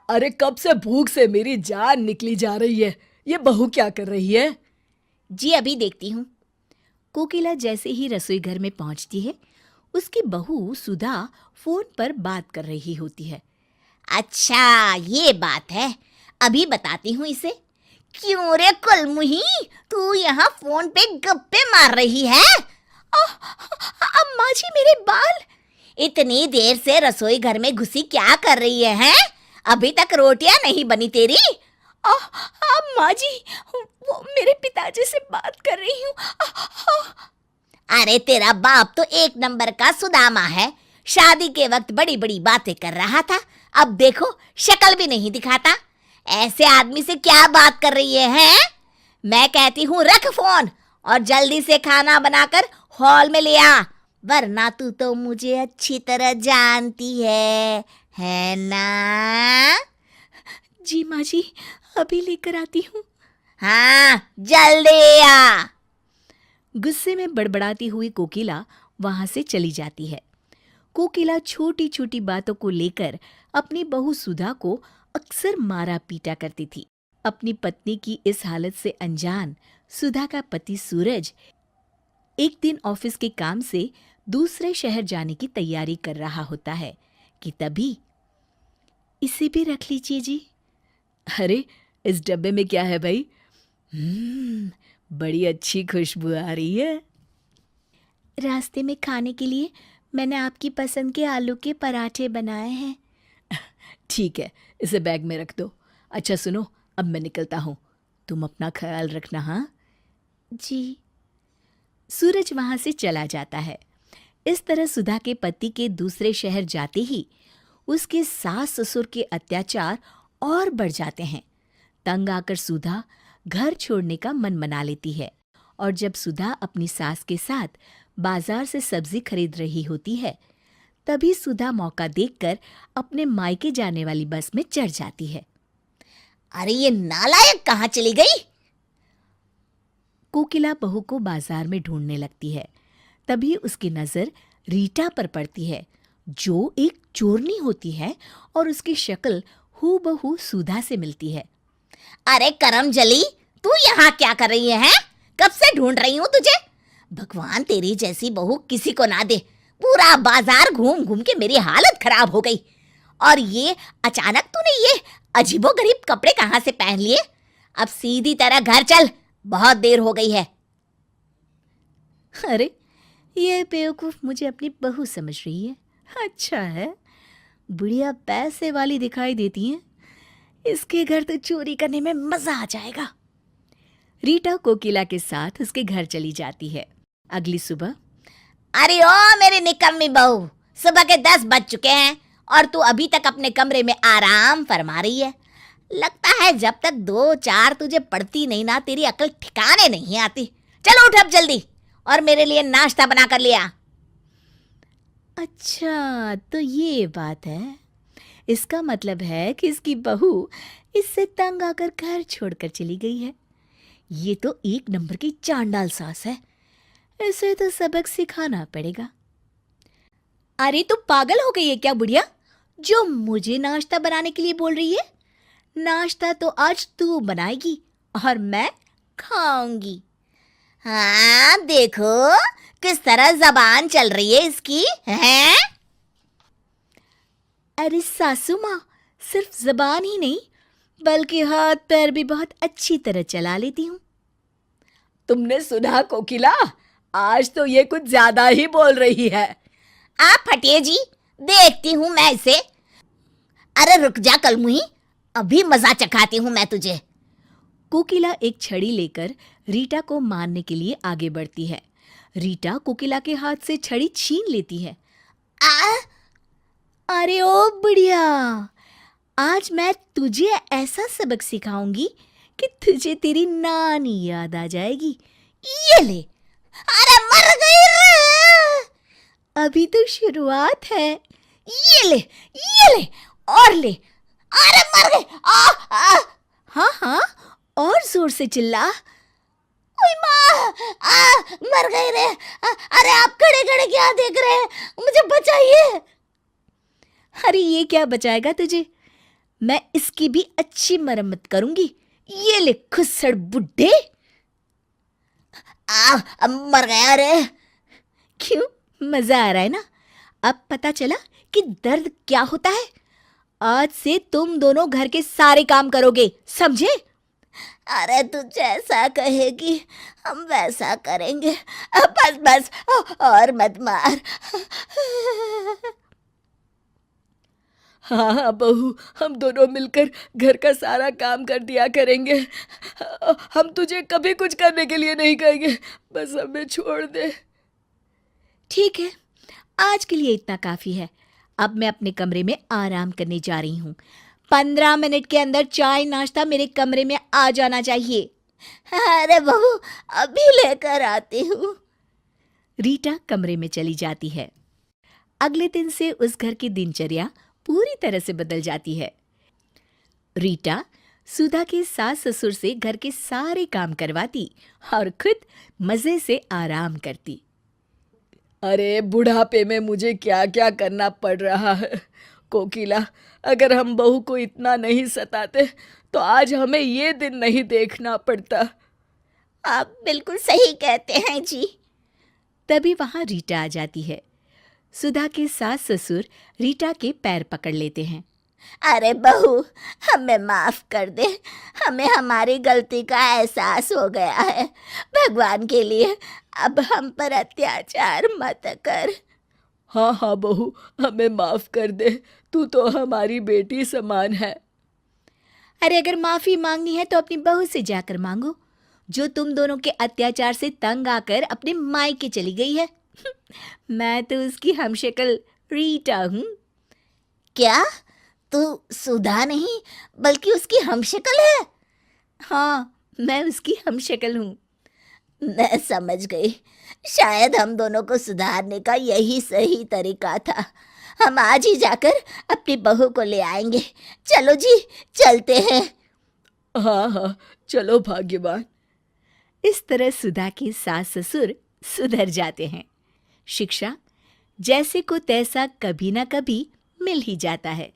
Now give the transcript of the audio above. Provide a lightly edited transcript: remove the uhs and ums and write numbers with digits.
अरे कब से भूख से मेरी जान निकली जा रही है। ये बहू क्या कर रही है? जी अभी देखती हूँ। कोकिला जैसे ही रसोई घर में पहुंचती है, उसकी बहू सुधा फोन पर बात कर रही होती है। अच्छा ये बात है, अभी बताती हूँ इसे। क्यों रे कुलमुही, तू यहाँ फोन पे गप्पे मार रही है? अम्मा जी मेरे बाल। इतनी देर से रसोई घर में घुसी क्या कर रही है, हैं? अभी तक रोटियां नहीं बनी तेरी? अम्मा जी, वो मेरे पिताजी से बात कर रही हूँ। अरे तेरा बाप तो एक नंबर का सुदामा है। शादी के वक्त बड़ी बड़ी बातें कर रहा था, अब देखो शक्ल भी नहीं दिखाता। ऐसे आदमी से क्या बात कर रही है, हैं? मैं कहती हूँ रख फोन और जल्दी से खाना बनाकर हॉल में ले आ, वरना तू तो मुझे अच्छी तरह जानती है ना? जी माँ जी, अभी लेकर आती हूँ। हाँ जल्दी आ। गुस्से में बड़बड़ाती हुई कोकिला वहां से चली जाती है। कोकिला छोटी छोटी बातों को लेकर अपनी बहू सुधा को अक्सर मारा पीटा करती थी। अपनी पत्नी की इस हालत से अनजान सुधा का पति सूरज एक दिन ऑफिस के काम से दूसरे शहर जाने की तैयारी कर रहा होता है कि तभी, इसे भी रख लीजिए जी। अरे इस डब्बे में क्या है भाई? बड़ी अच्छी खुशबू आ रही है। रास्ते में खाने के लिए मैंने आपकी पसंद के आलू के पराठे बनाए हैं। ठीक है, इसे बैग में रख दो। अच्छा सुनो, अब मैं निकलता हूँ, तुम अपना ख्याल रखना। हाँ जी। सूरज वहां से चला जाता है। इस तरह सुधा के पति के दूसरे शहर जाते ही उसके सास ससुर के अत्याचार और बढ़ जाते हैं। तंग आकर सुधा घर छोड़ने का मन मना लेती है और जब सुधा अपनी सास के साथ बाजार से सब्जी खरीद रही होती है, तभी सुधा मौका देखकर अपने मायके जाने वाली बस में चढ़ जाती है। अरे ये नालायक कहाँ चली गई? कोकिला बहू को बाजार में ढूंढने लगती है। तभी उसकी नजर रीटा पर पड़ती है, जो एक चोरनी होती है और उसकी शक्ल हूबहू सुधा से मिलती है। अरे करमजली, तू यहाँ क्या कर रही है? कब से ढूंढ रही हूँ तुझे। भगवान तेरी जैसी बहू किसी को ना दे। पूरा बाजार घूम घूम के मेरी हालत खराब हो गई। और ये अचानक तूने ये अजीबोगरीब कपड़े कहाँ से पहन लिए? अब सीधी तरह घर चल, बहुत देर हो गई है। अरे ये बेवकूफ मुझे अपनी बहू समझ रही है। अच्छा है, बुढ़िया पैसे वाली दिखाई देती है। इसके घर तो चोरी करने में मजा आ जाएगा। रीटा कोकिला के साथ उसके घर चली जाती है। अगली सुबह, अरे ओ मेरी निकम्मी बहू, सुबह के 10 बज चुके हैं और तू अभी तक अपने कमरे में आराम फरमा रही है। लगता है जब तक 2-4 तुझे पड़ती नहीं ना, तेरी अकल ठिकाने नहीं आती। चलो उठ अब जल्दी और मेरे लिए नाश्ता बना कर लिया। अच्छा तो ये बात है। इसका मतलब है कि इसकी बहू इससे तंग आकर घर छोड़कर चली गई है। ये तो एक नंबर की चांडाल सास है, इसे तो सबक सिखाना पड़ेगा। अरे तू पागल हो गई है क्या बुढ़िया, जो मुझे नाश्ता बनाने के लिए बोल रही है? नाश्ता तो आज तू बनाएगी और मैं खाऊंगी। हाँ देखो किस तरह जबान चल रही है इसकी, हैं? अरे सासू माँ, सिर्फ जबान ही नहीं बल्कि हाथ पैर भी बहुत अच्छी तरह चला लेती हूँ। तुमने सुना कोकिला, आज तो ये कुछ ज्यादा ही बोल रही है। आप हटिए जी, देखती हूँ मैं इसे। अरे रुक जा कलमुही, अभी मजा चखाती हूँ मैं तुझे। कोकिला एक छड़ी लेकर रीटा को मारने के लिए आगे बढ़ती है। रीटा कोकिला के हाथ से छड़ी छीन लेती है। अरे ओ बुढ़िया, आज मैं तुझे ऐसा सबक सिखाऊंगी कि तुझे तेरी नानी याद आ जाएगी। ये ले। अरे मर गई रे। अभी तो शुरुआत है। ये ले और ले। अरे मर गई। हाँ हाँ, और जोर से चिल्ला। ओए माँ, मर गई रे। अरे आप खड़े खड़े क्या देख रहे हैं, मुझे बचाइए। अरे ये क्या बचाएगा तुझे, मैं इसकी भी अच्छी मरम्मत करूंगी। ये ले खुसड़ बुड्ढे। अब मर गया रे। क्यों, मजा आ रहा है ना? अब पता चला कि दर्द क्या होता है। आज से तुम दोनों घर के सारे काम करोगे, समझे? अरे तू जैसा कहेगी हम वैसा करेंगे। बस बस, और मत मार। हाँ हाँ बहू, हम दोनों मिलकर घर का सारा काम कर दिया करेंगे। हम तुझे कभी कुछ करने के लिए नहीं कहेंगे, बस हमें छोड़ दे। ठीक है, आज के लिए इतना काफी है। अब मैं अपने कमरे में आराम करने जा रही हूँ। 15 मिनट के अंदर चाय नाश्ता मेरे कमरे में आ जाना चाहिए। अरे बहू, अभी लेकर आती हूँ। रीटा कमरे में चली जाती है। अगले दिन से उस घर की दिनचर्या पूरी तरह से बदल जाती है। रीटा सुधा के सास ससुर से घर के सारे काम करवाती और खुद मजे से आराम करती। अरे बुढ़ापे में मुझे क्या क्या करना पड़ रहा है। कोकिला, अगर हम बहू को इतना नहीं सताते तो आज हमें ये दिन नहीं देखना पड़ता। आप बिल्कुल सही कहते हैं जी। तभी वहां रीटा आ जाती है। सुधा के सास ससुर रीटा के पैर पकड़ लेते हैं। अरे बहू, हमें माफ कर दे। हमें हमारी गलती का एहसास हो गया है। भगवान के लिए अब हम पर अत्याचार मत कर। हाँ हाँ बहू, हमें माफ कर दे, तू तो हमारी बेटी समान है। अरे अगर माफी मांगनी है तो अपनी बहू से जाकर मांगो, जो तुम दोनों के अत्याचार से तंग आकर अपने मायके चली गई है। मैं तो उसकी हमशक्ल रीटा हूँ। क्या? तू सुधा नहीं बल्कि उसकी हमशक्ल है? हाँ, मैं उसकी हमशक्ल हूँ। मैं समझ गई। शायद हम दोनों को सुधारने का यही सही तरीका था। हम आज ही जाकर अपनी बहू को ले आएंगे। चलो जी, चलते हैं। हाँ हाँ, चलो भाग्यवान। इस तरह सुधा के सास ससुर सुधर जाते हैं। शिक्षा जैसे को तैसा कभी ना कभी मिल ही जाता है।